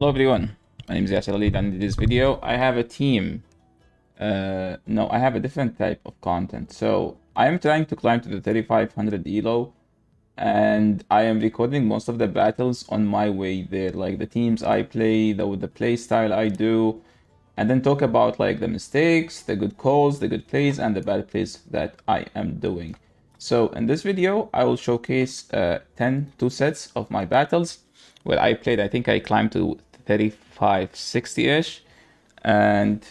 Hello everyone, my name is Yasser Ali, and in this video I have a team. No, I have a different type of content. So I am trying to climb to the 3500 elo, and I am recording most of the battles on my way there, like the teams I play, the play style I do, and then talk about like the mistakes, the good calls, the good plays, and the bad plays that I am doing. So in this video, I will showcase 2 sets of my battles where I played. I think I climbed to 3560-ish, and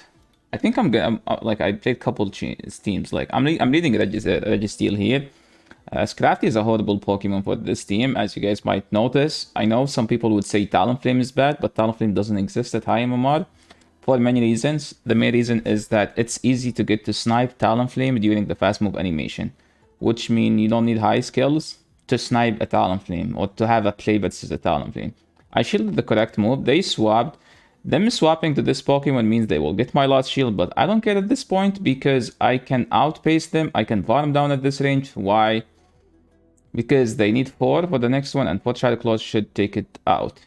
I think I'm gonna like I played couple teams. Like I'm reading Registeel here. Scrafty is a horrible Pokemon for this team, as you guys might notice. I know some people would say Talonflame is bad, but Talonflame doesn't exist at high MMR for many reasons. The main reason is that it's easy to get to snipe Talonflame during the fast move animation, which means you don't need high skills to snipe a Talonflame or to have a play versus a Talonflame. I shielded the correct move. They swapped. Them swapping to this Pokemon means they will get my last shield, but I don't care at this point because I can outpace them. I can farm down at this range. Why? Because they need 4 for the next one, and 4 Shadow Claws should take it out.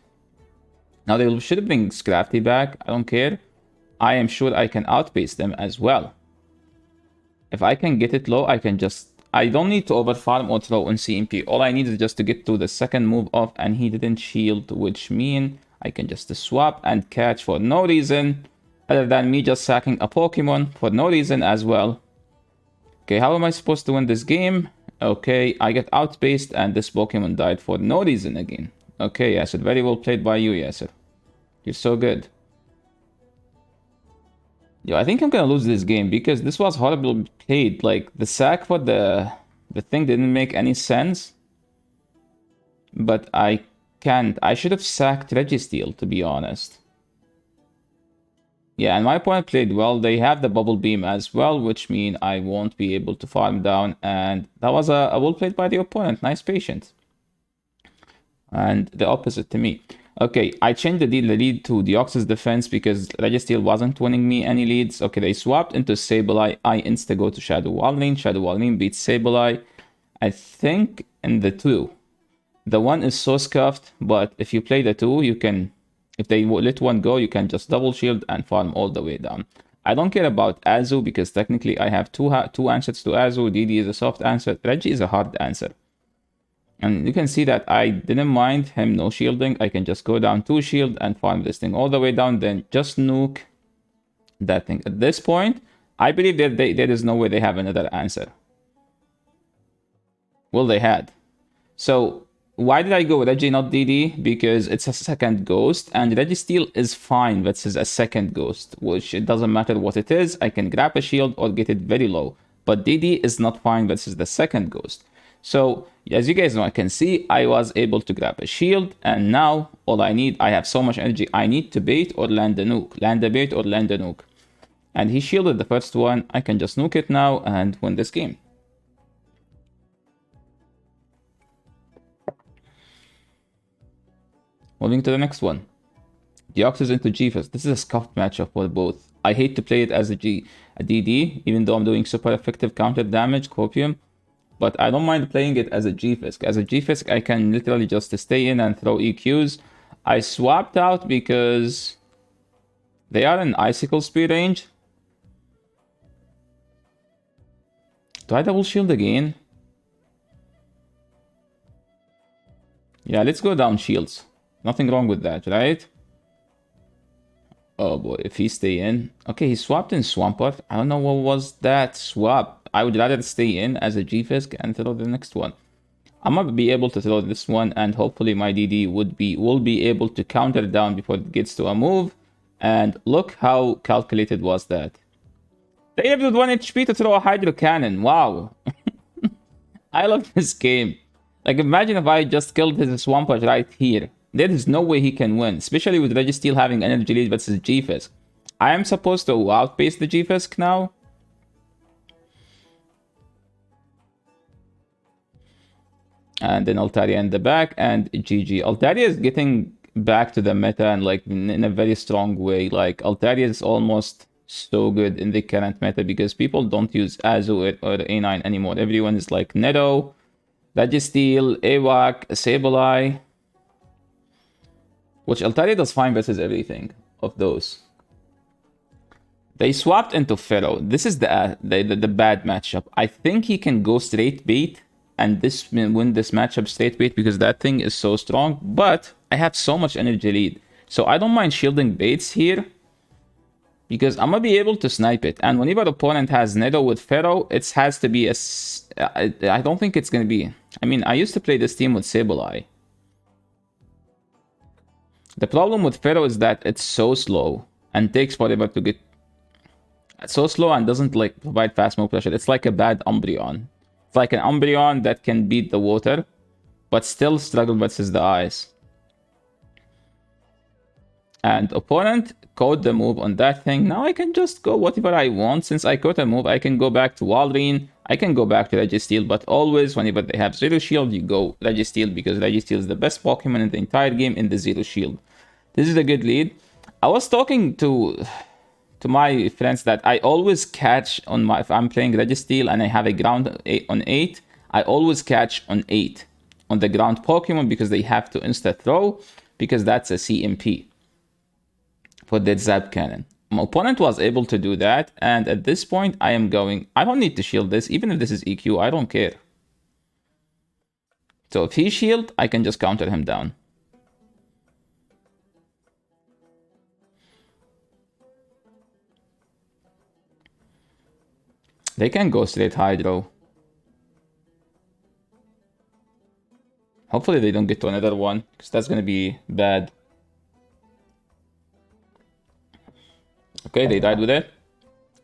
Now they should bring Scrafty back. I don't care. I am sure I can outpace them as well. If I can get it low, I can just... I don't need to overfarm or throw on CMP. All I need is just to get to the second move off, and he didn't shield, which means I can just swap and catch for no reason other than me just sacking a Pokemon for no reason as well. Okay, how am I supposed to win this game? Okay, I get outpaced and this Pokemon died for no reason again. Okay, Yasser, very well played by you, Yasser. You're so good. Yo, I think I'm gonna lose this game because this was horribly played. Like, the sack for the thing didn't make any sense. But I can't. I should have sacked Registeel, to be honest. Yeah, and my opponent played well. They have the Bubble Beam as well, which means I won't be able to farm down. And that was a well played by the opponent. Nice patience. And the opposite to me. Okay, I changed the lead to Deoxys Defense because Registeel wasn't winning me any leads. Okay, they swapped into Sableye. I insta-go to Shadow Walrein. Shadow Walrein beats Sableye. I think in the 2. The 1 is so scuffed, but if you play the 2, you can... If they let 1 go, you can just double shield and farm all the way down. I don't care about Azu because technically I have two answers to Azu. DD is a soft answer. Reggie is a hard answer. And you can see that I didn't mind him no shielding. I can just go down 2 shield and farm this thing all the way down, then just nuke that thing. At this point, I believe that there is no way they have another answer. Well, they had. So, why did I go with Reggie, not DD? Because it's a second ghost, and Registeel is fine versus a second ghost, which it doesn't matter what it is. I can grab a shield or get it very low. But DD is not fine versus the second ghost. So, as you guys know, I can see I was able to grab a shield, and now all I need, I have so much energy, I need to bait or land a nuke. Land a bait or land a nuke. And he shielded the first one. I can just nuke it now and win this game. Moving to the next one. Deoxys into G-Fist. This is a scuffed matchup for both. I hate to play it as a DD, even though I'm doing super effective counter damage, Copium. But I don't mind playing it as a G-Fisk. As a G-Fisk, I can literally just stay in and throw EQs. I swapped out because they are in Icicle speed range. Do I double shield again? Yeah, let's go down shields. Nothing wrong with that, right? Oh boy, if he stay in. Okay, he swapped in Swampert. I don't know what was that swap. I would rather stay in as a G-Fisk and throw the next one. I'm gonna be able to throw this one, and hopefully my DD will be able to counter down before it gets to a move. And look how calculated was that. They lived with 1 HP to throw a Hydro Cannon. Wow. I love this game. Like, imagine if I just killed his Swampert right here. There is no way he can win, especially with Registeel having energy lead versus G-Fisk. I am supposed to outpace the G-Fisk now. And then Altaria in the back, and GG. Altaria is getting back to the meta and like in a very strong way. Like, Altaria is almost so good in the current meta because people don't use Azu or A9 anymore. Everyone is like Neto, Registeel, Awak, Sableye. Which Altaria does fine versus everything of those. They swapped into Pharaoh. This is the bad matchup. I think he can go straight bait and win this matchup straight bait because that thing is so strong. But I have so much energy lead. So I don't mind shielding baits here because I'm going to be able to snipe it. And whenever opponent has Nero with Pharaoh, it has to be a... I don't think it's going to be... I mean, I used to play this team with Sableye. The problem with Pharaoh is that it's so slow and takes forever to get... It's so slow and doesn't like provide fast move pressure. It's like a bad Umbreon. It's like an Umbreon that can beat the water, but still struggle versus the ice. And opponent caught the move on that thing. Now I can just go whatever I want. Since I caught a move, I can go back to Walrein. I can go back to Registeel, but always whenever they have Zero Shield, you go Registeel because Registeel is the best Pokemon in the entire game in the Zero Shield. This is a good lead. I was talking to my friends that I always catch on my... If I'm playing Registeel and I have a ground on 8, I always catch on 8 on the ground Pokemon because they have to insta-throw because that's a CMP for that Zap Cannon. My opponent was able to do that, and at this point I am going... I don't need to shield this, even if this is EQ, I don't care. So if he shield, I can just counter him down. They can go straight Hydro. Hopefully they don't get to another one, because that's going to be bad. Okay, they died with it.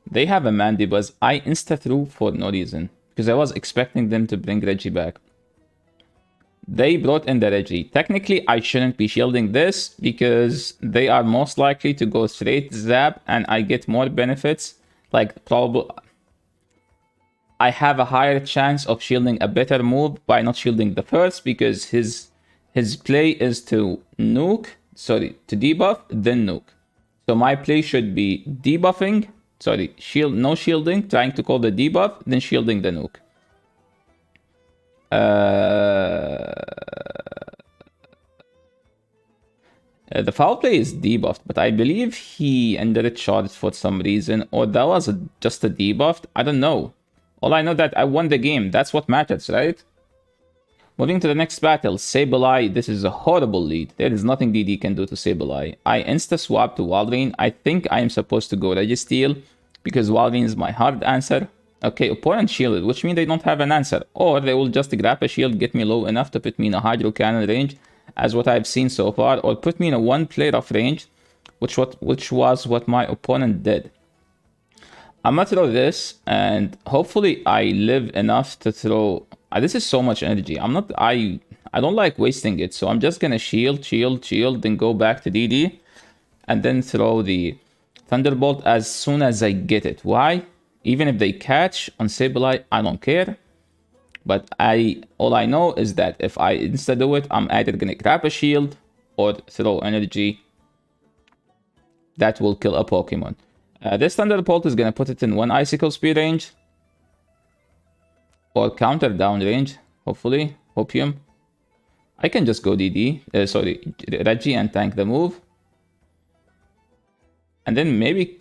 They have a Mandibuzz. I insta-threw for no reason, because I was expecting them to bring Reggie back. They brought in the Reggie. Technically, I shouldn't be shielding this, because they are most likely to go straight Zap, and I get more benefits. Like, probably... I have a higher chance of shielding a better move by not shielding the first because his play is to debuff, then nuke. So my play should be debuffing, no shielding, trying to call the debuff, then shielding the nuke. The foul play is debuffed, but I believe he ended it charged for some reason, or that was just a debuff. I don't know. All I know that I won the game. That's what matters, right? Moving to the next battle, Sableye. This is a horrible lead. There is nothing DD can do to Sableye. I insta-swap to Walrein. I think I am supposed to go Registeel because Walrein is my hard answer. Okay, opponent shielded, which means they don't have an answer. Or they will just grab a shield, get me low enough to put me in a Hydro Cannon range, as what I've seen so far, or put me in a one play rough range, which was what my opponent did. I'm gonna throw this, and hopefully I live enough to throw... this is so much energy. I don't like wasting it, so I'm just gonna shield, then go back to DD, and then throw the Thunderbolt as soon as I get it. Why? Even if they catch on Sableye, I don't care. But all I know is that if I insta do it, I'm either gonna grab a shield or throw energy that will kill a Pokemon. This Thunderbolt is going to put it in one Icicle speed range. Or counter down range, hopefully. Hopium. I can just go Reggie and tank the move. And then maybe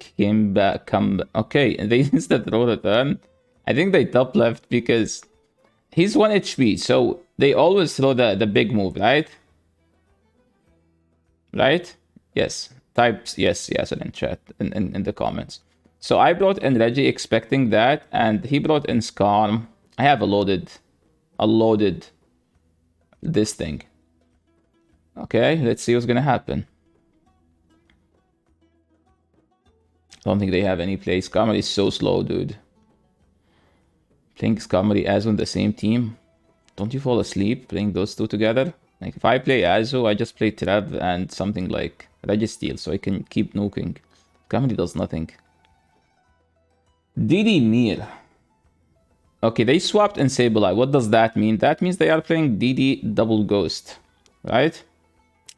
come... Okay, they insta throw the turn. I think they top left because he's 1 HP. So they always throw the big move, right? Right? Yes. Types yes in chat in the comments. So I brought in Reggie expecting that, and he brought in Skarm. I have a loaded this thing. Okay, let's see what's gonna happen. Don't think they have any play. Skarmory is so slow, dude. Playing Skarmory Azu on the same team. Don't you fall asleep playing those two together? Like if I play Azu, I just play Trev and something like Registeel, so I can keep nuking. Skarmory does nothing. DD Mir. Okay, they swapped in Sableye. What does that mean? That means they are playing DD Double Ghost, right?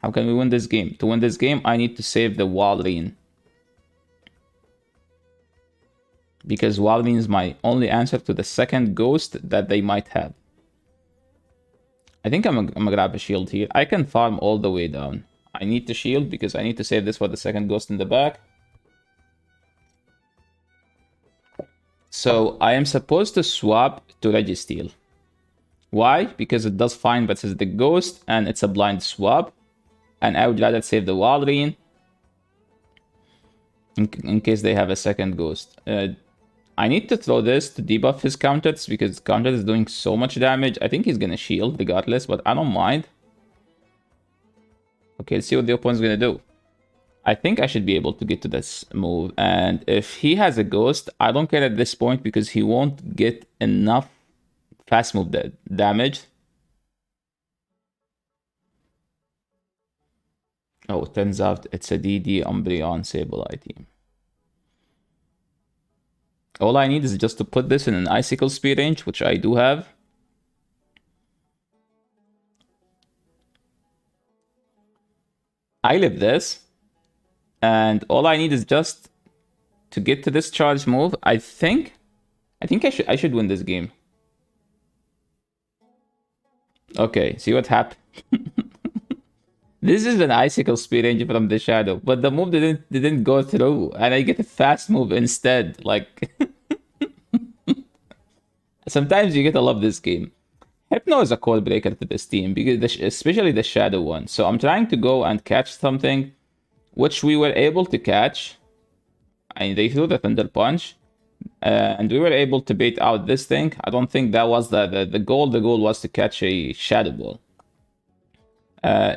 How can we win this game? To win this game, I need to save the Walrein. Because Walrein is my only answer to the second Ghost that they might have. I think I'm gonna grab a shield here. I can farm all the way down. I need to shield because I need to save this for the second ghost in the back. So I am supposed to swap to Registeel. Why? Because it does fine versus the ghost and it's a blind swap. And I would rather save the Walrein in case they have a second ghost. I need to throw this to debuff his counters because counters is doing so much damage. I think he's gonna shield regardless, but I don't mind. Okay, let's see what the opponent's gonna do. I think I should be able to get to this move. And if he has a ghost, I don't care at this point because he won't get enough fast move damage. Oh, it turns out it's a DD Umbreon Sableye team. All I need is just to put this in an Icicle speed range, which I do have. I live this. And all I need is just to get to this charge move. I think I should win this game. Okay, see what happened. This is an Icicle speed range from the Shadow, but the move didn't go through, and I get a fast move instead. Like sometimes you get to love this game. Hypno is a code breaker to this team, because especially the Shadow one. So I'm trying to go and catch something, which we were able to catch. And they threw the Thunder Punch, and we were able to bait out this thing. I don't think that was the goal. The goal was to catch a Shadow Ball.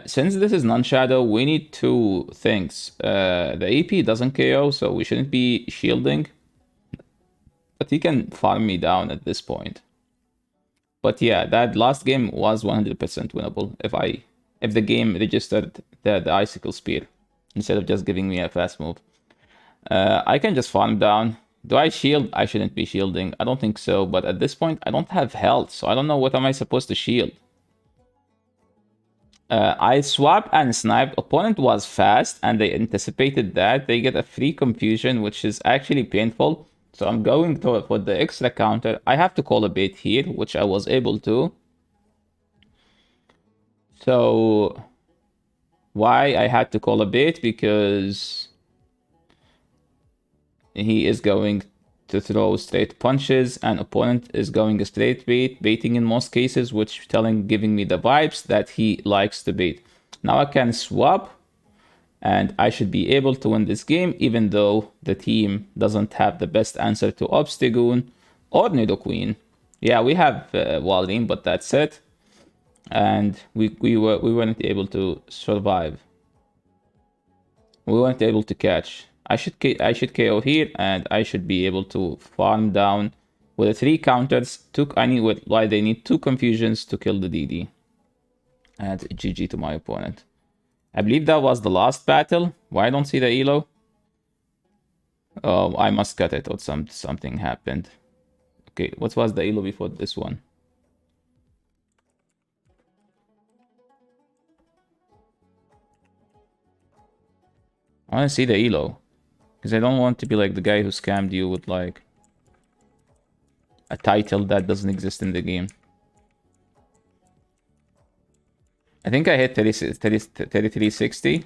Since this is non-shadow, we need two things. The AP doesn't KO, so we shouldn't be shielding. But he can farm me down at this point. But yeah, that last game was 100% winnable if the game registered the Icicle Spear instead of just giving me a fast move. I can just farm down. Do I shield? I shouldn't be shielding. I don't think so, but at this point, I don't have health, so I don't know what am I supposed to shield. I swapped and sniped. Opponent was fast and they anticipated that. They get a free confusion, which is actually painful. So I'm going to for the extra counter. I have to call a bait here, which I was able to. So why I had to call a bait? Because he is going to throw straight punches and opponent is going a straight baiting in most cases, which giving me the vibes that he likes to bait. Now I can swap and I should be able to win this game, even though the team doesn't have the best answer to Obstagoon or Nidoqueen. Yeah, we have Walrein, but that's it. And we weren't able to survive. We weren't able to catch. I should KO here, and I should be able to farm down with the 3 counters. Why they need 2 confusions to kill the DD. And GG to my opponent. I believe that was the last battle. Why I don't see the elo? Oh, I must cut it or something happened. Okay, what was the elo before this one? I want to see the elo. Because I don't want to be like the guy who scammed you with like a title that doesn't exist in the game. I think I hit 3360.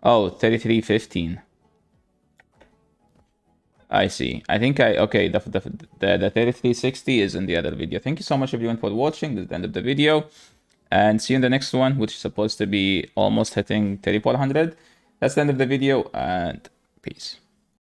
Oh, 3315. I see. I think okay, the 3360 is in the other video. Thank you so much everyone for watching. This is the end of the video. And see you in the next one, which is supposed to be almost hitting 3400. That's the end of the video, and peace.